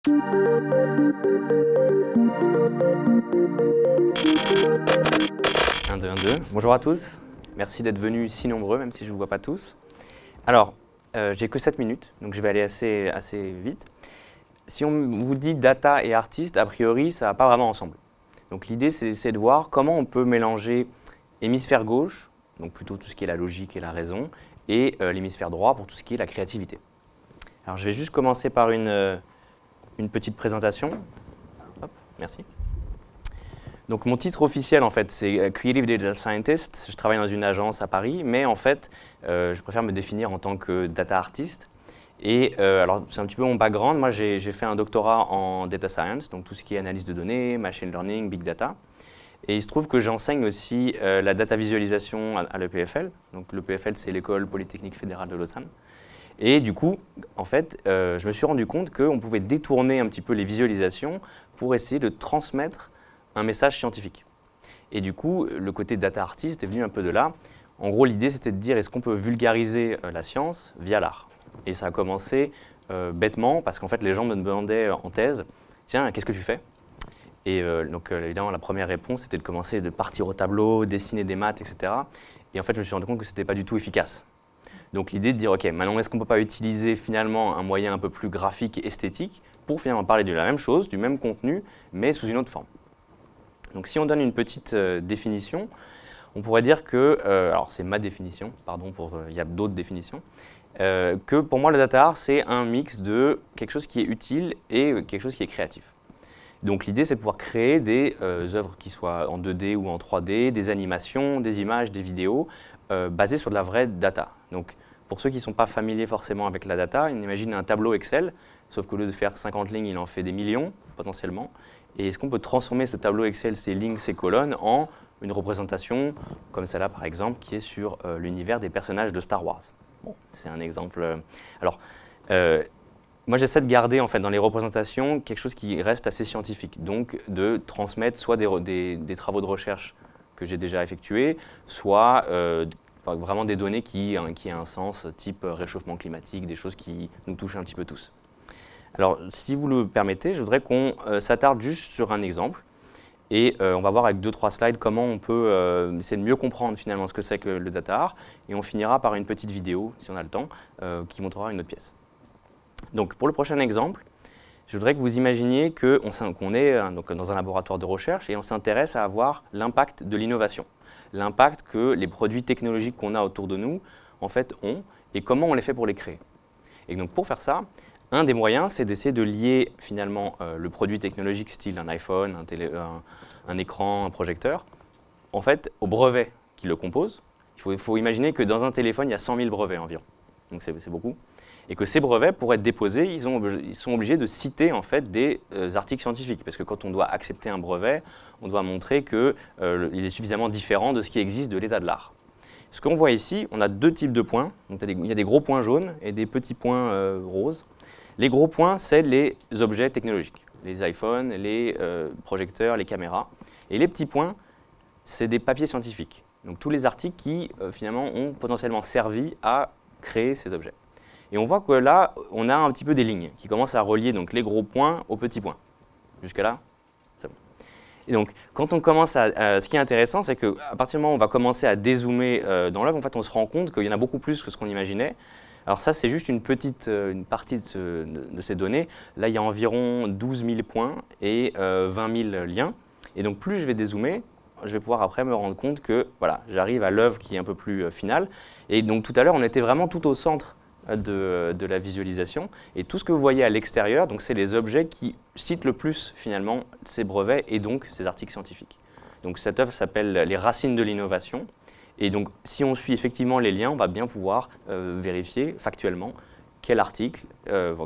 Un, deux, un, deux. Bonjour à tous. Merci d'être venus si nombreux, même si je ne vous vois pas tous. Alors, j'ai que 7 minutes, donc je vais aller assez vite. Si on vous dit data et artiste, a priori, ça ne va pas vraiment ensemble. Donc l'idée, c'est de voir comment on peut mélanger hémisphère gauche, donc plutôt tout ce qui est la logique et la raison, et l'hémisphère droit pour tout ce qui est la créativité. Alors je vais juste commencer par une petite présentation. Hop, merci. Donc mon titre officiel, en fait, c'est Creative Data Scientist. Je travaille dans une agence à Paris, mais en fait, je préfère me définir en tant que data artist. Et alors, c'est un petit peu mon background. Moi, j'ai fait un doctorat en data science, donc tout ce qui est analyse de données, machine learning, big data. Et il se trouve que j'enseigne aussi la data visualisation à l'EPFL. Donc l'EPFL, c'est l'École Polytechnique Fédérale de Lausanne. Et du coup, en fait, je me suis rendu compte qu'on pouvait détourner un petit peu les visualisations pour essayer de transmettre un message scientifique. Et du coup, le côté data artist est venu un peu de là. En gros, l'idée, c'était de dire, est-ce qu'on peut vulgariser la science via l'art? Et ça a commencé bêtement, parce qu'en fait, les gens me demandaient en thèse, tiens, qu'est-ce que tu fais? Et donc, évidemment, la première réponse, c'était de commencer de partir au tableau, dessiner des maths, etc. Et en fait, je me suis rendu compte que ce n'était pas du tout efficace. Donc, l'idée de dire, OK, maintenant, est-ce qu'on ne peut pas utiliser finalement un moyen un peu plus graphique et esthétique pour finalement parler de la même chose, du même contenu, mais sous une autre forme? Donc si on donne une petite définition, on pourrait dire que, alors c'est ma définition, pardon, il y a d'autres définitions, que pour moi le data art c'est un mix de quelque chose qui est utile et quelque chose qui est créatif. Donc l'idée c'est de pouvoir créer des œuvres qui soient en 2D ou en 3D, des animations, des images, des vidéos, basées sur de la vraie data. Donc pour ceux qui ne sont pas familiers forcément avec la data, on imagine un tableau Excel, sauf qu'au lieu de faire 50 lignes, il en fait des millions potentiellement. Et est-ce qu'on peut transformer ce tableau Excel, ces lignes, ces colonnes, en une représentation comme celle-là, par exemple, qui est sur l'univers des personnages de Star Wars? Bon, c'est un exemple. Alors, moi, j'essaie de garder, en fait, dans les représentations, quelque chose qui reste assez scientifique. Donc, de transmettre soit des travaux de recherche que j'ai déjà effectués, soit vraiment des données qui aient un sens, type réchauffement climatique, des choses qui nous touchent un petit peu tous. Alors, si vous le permettez, je voudrais qu'on s'attarde juste sur un exemple. Et on va voir avec 2-3 slides comment on peut essayer de mieux comprendre finalement ce que c'est que le data art. Et on finira par une petite vidéo, si on a le temps, qui montrera une autre pièce. Donc, pour le prochain exemple, je voudrais que vous imaginiez qu'on est donc, dans un laboratoire de recherche et on s'intéresse à avoir l'impact de l'innovation. L'impact que les produits technologiques qu'on a autour de nous, en fait, ont et comment on les fait pour les créer. Et donc, pour faire ça, un des moyens, c'est d'essayer de lier finalement le produit technologique style un iPhone, un écran, un projecteur, en fait, au brevet qui le compose. Il faut imaginer que dans un téléphone, il y a 100 000 brevets environ. Donc c'est beaucoup. Et que ces brevets, pour être déposés, ils sont obligés de citer en fait des articles scientifiques. Parce que quand on doit accepter un brevet, on doit montrer qu'il est suffisamment différent de ce qui existe de l'état de l'art. Ce qu'on voit ici, on a deux types de points. Donc, il y a des gros points jaunes et des petits points roses. Les gros points, c'est les objets technologiques, les iPhones, les projecteurs, les caméras. Et les petits points, c'est des papiers scientifiques. Donc tous les articles qui, finalement, ont potentiellement servi à créer ces objets. Et on voit que là, on a un petit peu des lignes qui commencent à relier donc, les gros points aux petits points. Jusqu'à là, c'est bon. Et donc, quand on commence ce qui est intéressant, c'est qu'à partir du moment où on va commencer à dézoomer dans l'œuvre, en fait, on se rend compte qu'il y en a beaucoup plus que ce qu'on imaginait. Alors ça, c'est juste une partie de ces données. Là, il y a environ 12 000 points et 20 000 liens. Et donc, plus je vais dézoomer, je vais pouvoir après me rendre compte que voilà, j'arrive à l'œuvre qui est un peu plus finale. Et donc, tout à l'heure, on était vraiment tout au centre de la visualisation. Et tout ce que vous voyez à l'extérieur, c'est les objets qui citent le plus, finalement, ces brevets et donc ces articles scientifiques. Donc, cette œuvre s'appelle « Les racines de l'innovation ». Et donc, si on suit effectivement les liens, on va bien pouvoir vérifier factuellement quel article,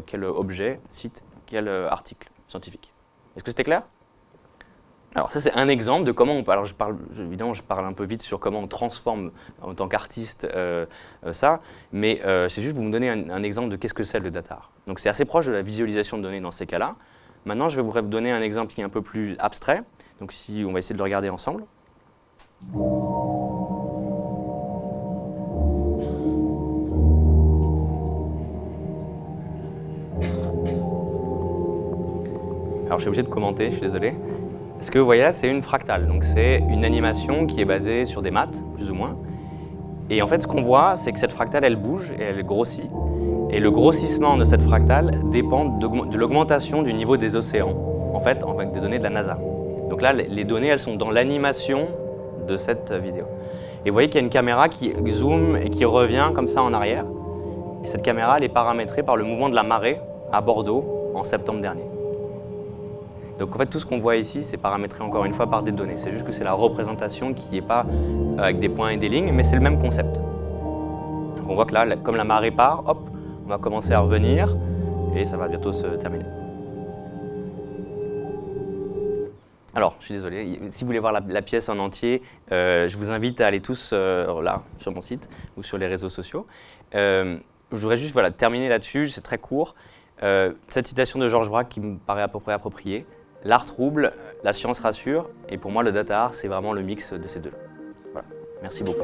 quel objet cite quel article scientifique. Est-ce que c'était clair? Alors ça, c'est un exemple de comment on parle. Alors, évidemment, je parle un peu vite sur comment on transforme en tant qu'artiste ça, mais c'est juste pour vous donner un exemple de qu'est-ce que c'est le data art. Donc, c'est assez proche de la visualisation de données dans ces cas-là. Maintenant, je vais vous donner un exemple qui est un peu plus abstrait. Donc, si on va essayer de le regarder ensemble. Alors je suis obligé de commenter, je suis désolé. Ce que vous voyez là, c'est une fractale. Donc c'est une animation qui est basée sur des maths, plus ou moins. Et en fait, ce qu'on voit, c'est que cette fractale, elle bouge et elle grossit. Et le grossissement de cette fractale dépend de l'augmentation du niveau des océans, en fait, avec des données de la NASA. Donc là, les données, elles sont dans l'animation de cette vidéo. Et vous voyez qu'il y a une caméra qui zoome et qui revient comme ça en arrière. Et cette caméra, elle est paramétrée par le mouvement de la marée à Bordeaux en septembre dernier. Donc en fait, tout ce qu'on voit ici, c'est paramétré encore une fois par des données. C'est juste que c'est la représentation qui n'est pas avec des points et des lignes, mais c'est le même concept. Donc on voit que là, comme la marée part, hop, on va commencer à revenir et ça va bientôt se terminer. Alors, je suis désolé, si vous voulez voir la pièce en entier, je vous invite à aller tous là, sur mon site ou sur les réseaux sociaux. Je voudrais juste terminer là-dessus, c'est très court. Cette citation de Georges Braque qui me paraît à peu près appropriée. L'art trouble, la science rassure, et pour moi le data art c'est vraiment le mix de ces deux. Voilà. Merci beaucoup.